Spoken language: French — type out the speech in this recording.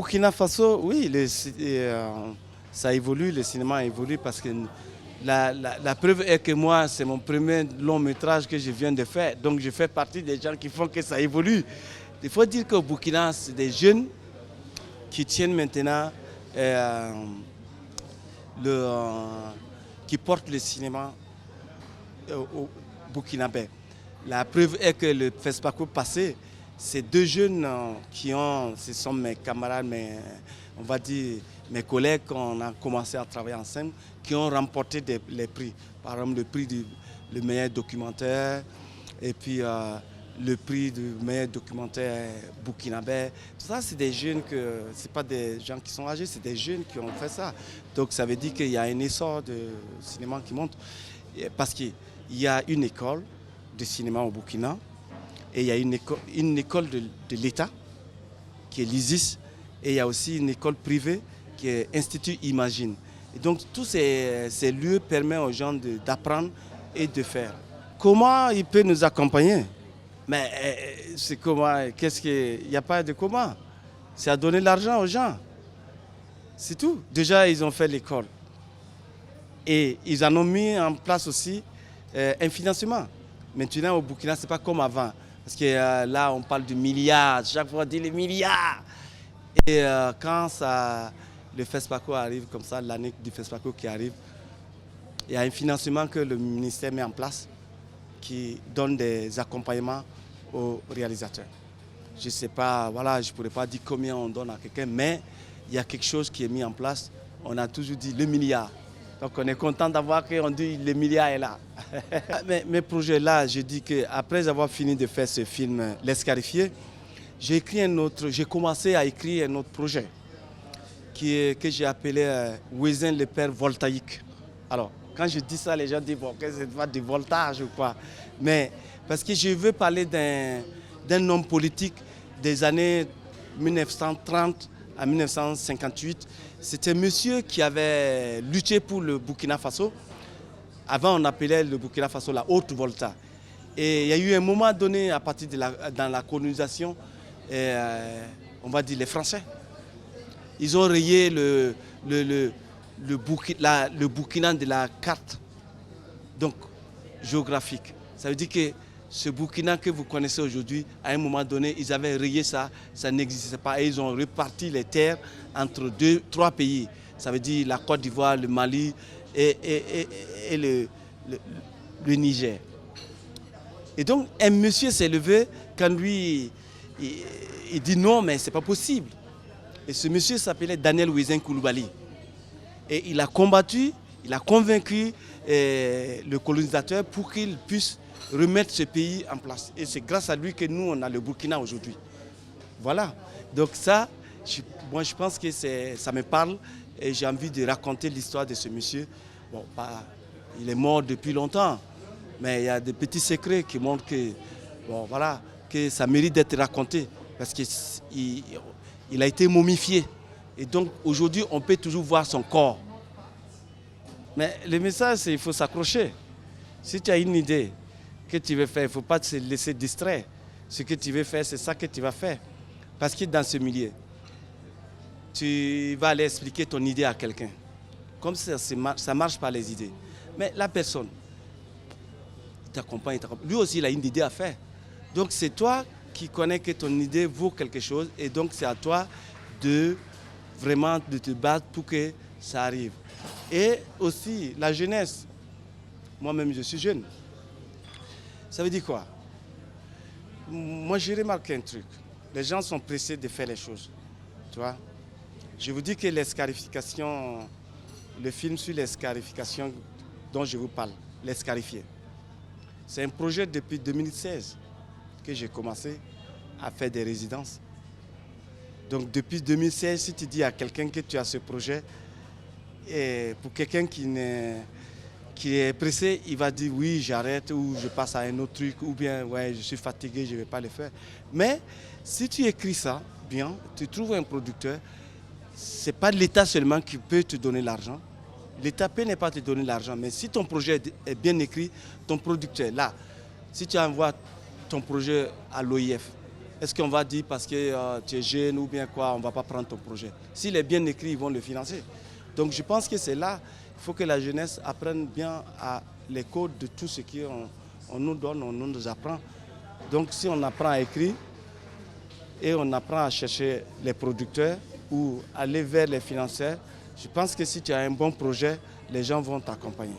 Burkina Faso, oui, ça évolue, le cinéma évolue parce que la preuve est que moi, c'est mon premier long métrage que je viens de faire. Donc je fais partie des gens qui font que ça évolue. Il faut dire qu'au Burkina, c'est des jeunes qui tiennent maintenant, qui portent le cinéma au burkinabé. La preuve est que le FESPACO passé, ces deux jeunes ce sont mes camarades, on va dire mes collègues, qu'on a commencé à travailler ensemble, qui ont remporté les prix. Par exemple, le prix du meilleur documentaire, et puis le prix du meilleur documentaire burkinabé. Tout ça, c'est des jeunes, ce n'est pas des gens qui sont âgés, c'est des jeunes qui ont fait ça. Donc ça veut dire qu'il y a un essor de cinéma qui monte. Parce qu'il y a une école de cinéma au Burkina, et il y a une école de l'État, qui est l'ISIS, et il y a aussi une école privée, qui est Institut Imagine. Et donc tous ces lieux permettent aux gens d'apprendre et de faire. Comment il peut nous accompagner? Mais c'est comment? Il n'y a pas de comment. C'est à donner l'argent aux gens. C'est tout. Déjà, ils ont fait l'école. Et ils en ont mis en place aussi un financement. Maintenant, au Burkina, ce n'est pas comme avant. Parce que là, on parle de milliards. Chaque fois, on dit les milliards. Et quand le FESPACO arrive comme ça, l'année du FESPACO qui arrive, il y a un financement que le ministère met en place qui donne des accompagnements aux réalisateurs. Je ne sais pas, voilà, je ne pourrais pas dire combien on donne à quelqu'un, mais il y a quelque chose qui est mis en place. On a toujours dit le milliard. Donc on est content d'avoir qu'on dit le milliard est là. Mes projets là, je dis qu'après avoir fini de faire ce film L'Escarifié, j'ai commencé à écrire un autre projet que j'ai appelé Wezin le père voltaïque. Alors, quand je dis ça, les gens disent bon, que c'est pas du voltage ou quoi. Mais parce que je veux parler d'un homme politique des années 1930 à 1958. C'était un monsieur qui avait lutté pour le Burkina Faso. Avant, on appelait le Burkina Faso la Haute-Volta. Et il y a eu un moment donné, à partir dans la colonisation, on va dire les Français. Ils ont rayé le Burkina de la carte donc, géographique. Ça veut dire que ce Burkina que vous connaissez aujourd'hui, à un moment donné, ils avaient rayé ça, ça n'existait pas. Et ils ont réparti les terres entre trois pays. Ça veut dire la Côte d'Ivoire, le Mali et le Niger. Et donc, un monsieur s'est levé quand lui, il dit non, mais ce n'est pas possible. Et ce monsieur s'appelait Daniel Wezin Coulibaly. Et il a combattu, il a convaincu le colonisateur pour qu'il puisse remettre ce pays en place. Et c'est grâce à lui que nous, on a le Burkina aujourd'hui. Voilà. Donc ça, moi je pense que ça me parle et j'ai envie de raconter l'histoire de ce monsieur. Bon, il est mort depuis longtemps, mais il y a des petits secrets qui montrent que, bon, voilà, que ça mérite d'être raconté parce qu'il a été momifié. Et donc aujourd'hui, on peut toujours voir son corps. Mais le message, c'est qu'il faut s'accrocher. Si tu as une idée que tu veux faire, il ne faut pas te laisser distraire. Ce que tu veux faire, c'est ça que tu vas faire. Parce que dans ce milieu, tu vas aller expliquer ton idée à quelqu'un. Comme ça ne marche pas les idées. Mais la personne, il t'accompagne. Lui aussi, il a une idée à faire. Donc c'est toi qui connais que ton idée vaut quelque chose. Et donc c'est à toi de vraiment de te battre pour que ça arrive. Et aussi la jeunesse. Moi-même, je suis jeune. Ça veut dire quoi? Moi, j'ai remarqué un truc. Les gens sont pressés de faire les choses. Tu vois? Je vous dis que l'escarification, le film sur l'escarification dont je vous parle, l'escarifié, c'est un projet depuis 2016 que j'ai commencé à faire des résidences. Donc depuis 2016, si tu dis à quelqu'un que tu as ce projet, et pour quelqu'un qui est pressé, il va dire oui, j'arrête ou je passe à un autre truc ou bien ouais, je suis fatigué, je ne vais pas le faire. Mais si tu écris ça bien, tu trouves un producteur, ce n'est pas l'État seulement qui peut te donner l'argent. L'État peut ne pas te donner l'argent, mais si ton projet est bien écrit, ton producteur, là, si tu envoies ton projet à l'OIF, Est-ce qu'on va dire parce que tu es jeune ou bien quoi, on ne va pas prendre ton projet? S'il est bien écrit, ils vont le financer. Donc je pense que c'est là, il faut que la jeunesse apprenne bien à les codes de tout ce qu'on nous donne, on nous apprend. Donc si on apprend à écrire et on apprend à chercher les producteurs ou aller vers les financeurs, je pense que si tu as un bon projet, les gens vont t'accompagner.